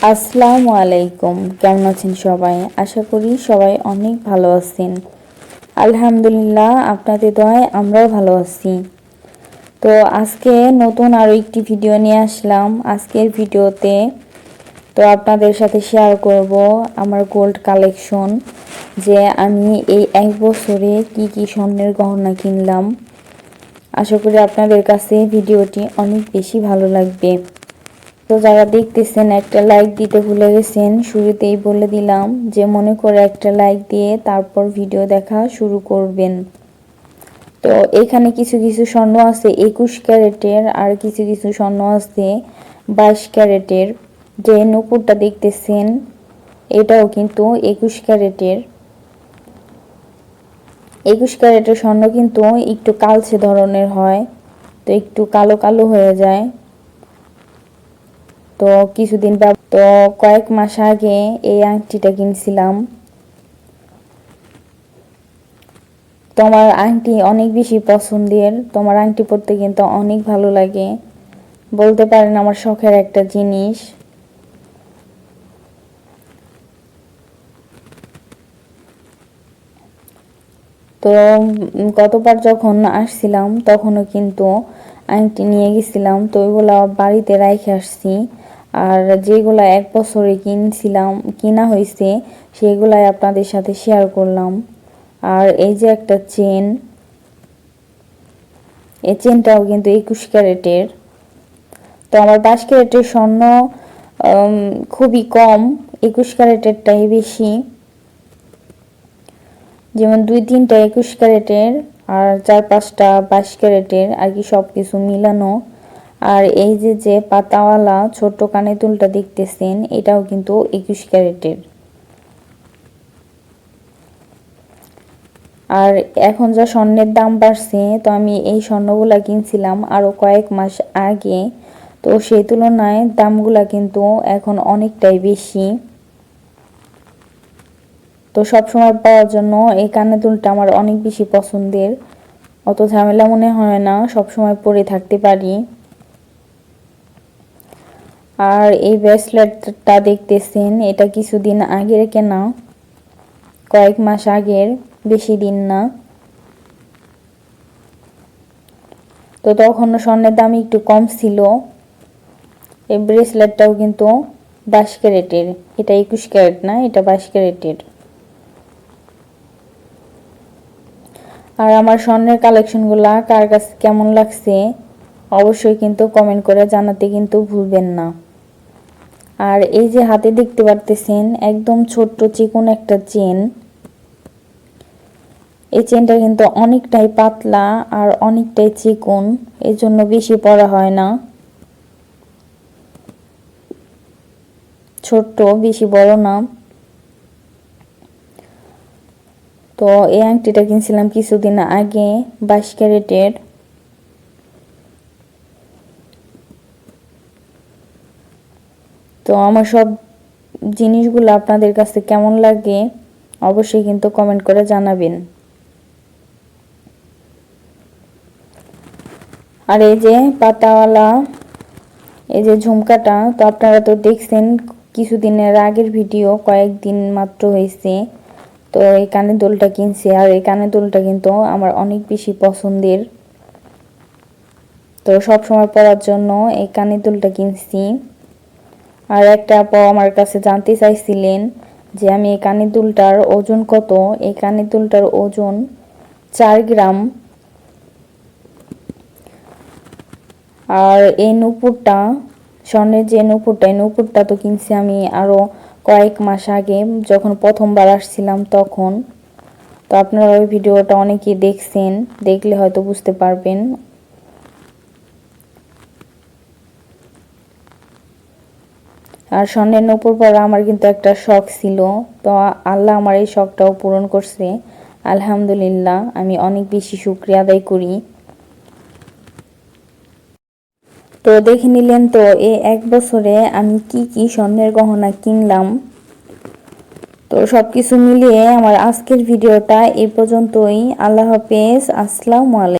আসসালামু আলাইকুম। কেমন আছেন সবাই? আশা করি সবাই অনেক ভালো আছেন। আলহামদুলিল্লাহ, আপনাদের দয়ায় আমরাও ভালো আছি। তো আজকে নতুন আরও একটি ভিডিও নিয়ে আসলাম। আজকের ভিডিওতে তো আপনাদের সাথে শেয়ার করব আমার গোল্ড কালেকশন, যে আমি এই এক বছরে কি কি স্বর্ণের গহনা কিনলাম। আশা করি আপনাদের কাছে ভিডিওটি অনেক বেশি ভালো লাগবে। তো যারা দেখতেছেন একটা লাইক দিতে ভুলে গেছেন, শুরুতেই বলে দিলাম যে মনে করে একটা লাইক দিয়ে তারপর ভিডিও দেখা শুরু করবেন। তো এখানে কিছু কিছু স্বর্ণ আছে 21 ক্যারেটের, আর কিছু কিছু স্বর্ণ আছে 22 ক্যারেটের। যে নূপুরটা দেখতেছেন এটাও কিন্তু 21 ক্যারেটের। 21 ক্যারেটের স্বর্ণ কিন্তু একটু কালচে ধরনের হয়, তো একটু কালো কালো হয়ে যায়। তো কিছুদিন তো কয়েক মাস আগে এই আংটিটা কিনছিলাম। তোমার আংটি অনেক বেশি পছন্দের, তোমার আংটি পরতে কিন্তু অনেক ভালো লাগে, বলতে পারেন আমার শখের একটা জিনিস। তো গতবার যখন আসছিলাম তখনও কিন্তু আংটি নিয়ে গেছিলাম, তো ওইগুলো বাড়িতে রেখে আসছি। আর যেগুলো এক বছরে কিনা হয়েছে সেগুলাই আপনাদের সাথে শেয়ার করলাম। আর এই যে একটা চেন, এই চেনটাও কিন্তু 21 ক্যারেটের। তো আমার 22 ক্যারেটের স্বর্ণ খুবই কম, 21 ক্যারেটেরটাই বেশি। যেমন 2-3টা 21 ক্যারেটের আর 4-5টা 22 ক্যারেটের আর কি, সব কিছু মিলানো। আর এই যে পাতাওয়ালা ছোট্ট কানের দুলটা দেখতেছেন এটাও কিন্তু 21 ক্যারেটের। আর এখন যা স্বর্ণের দাম বাড়ছে, তো আমি এই স্বর্ণগুলা কিনছিলাম আরও কয়েক মাস আগে, তো সেই তুলনায় দামগুলা কিন্তু এখন অনেকটাই বেশি। তো সবসময় পাওয়ার জন্য এই কানের দুলটা আমার অনেক বেশি পছন্দের, অত ঝামেলা মনে হয় না, সবসময় পরে থাকতে পারি। আর এই ব্রেসলেটটা দেখতেছেন এটা কিছুদিন আগের কেনা, কয়েক মাস আগের, বেশি দিন না। তো তখন স্বর্ণের দাম একটু কম ছিল। এই ব্রেসলেটটাও কিন্তু 22 ক্যারেটের, এটা 21 ক্যারেট না, এটা 22 ক্যারেটের। আর আমার স্বর্ণের কালেকশনগুলা কার কাছে কেমন লাগছে অবশ্যই কিন্তু কমেন্ট করে জানাতে কিন্তু ভুলবেন না। আর এই যে হাতে দেখতে পারতেছেন একদম ছোট্ট চিকন একটা চেন, এই চেনটা কিন্তু অনেকটাই পাতলা আর অনেকটাই চিকন, এর জন্য বেশি পরা হয় না, ছোট্ট, বেশি বড় না। তো এই আংটিটা কিনছিলাম কিছুদিন আগে 22 ক্যারেটের। তো আমার সব জিনিসগুলো আপনাদের কাছে কেমন লাগে অবশ্যই কিন্তু কমেন্ট করে জানাবেন। আর এই যে পাতাওয়ালা এই যে ঝুমকাটা, তো আপনারা তো দেখছেন কিছুদিনের আগের ভিডিও, কয়েকদিন মাত্র হয়েছে। তো এই কানের দুলটা কিনছি, আর এই কানের দুলটা কিন্তু আমার অনেক বেশি পছন্দের, তো সব সময় পরার জন্য এই কানের দুলটা কিনছি। আর একটা আপু আমার কাছে জানতে চাইছিলেন যে আমি এই কানের দুলটার ওজন কত। এই কানের দুলটার ওজন 4 গ্রাম। আর এই নূপুরটা, স্বর্ণের যে নূপুরটা, এই নূপুরটা তো কিনছি আমি আরও কয়েক মাস আগে যখন প্রথমবার আসছিলাম তখন। তো আপনারা ওই ভিডিওটা অনেকেই দেখছেন, দেখলে হয়তো বুঝতে পারবেন। আর স্বর্ণের নূপুর পরা আমার কিন্তু একটা শখ ছিল, তো আল্লাহ আমার এই শখটাও পূরণ করছে, আলহামদুলিল্লাহ। আমি অনেক বেশি শুকরিয়া আদায় করি। তো দেখে নিলেন তো এই এক বছরে আমি কি কি স্বর্ণের গহনা কিনলাম। তো সবকিছু মিলিয়ে আমার আজকের ভিডিওটা এই পর্যন্তই। আল্লাহ হাফেজ, আসসালামু আলাইকুম।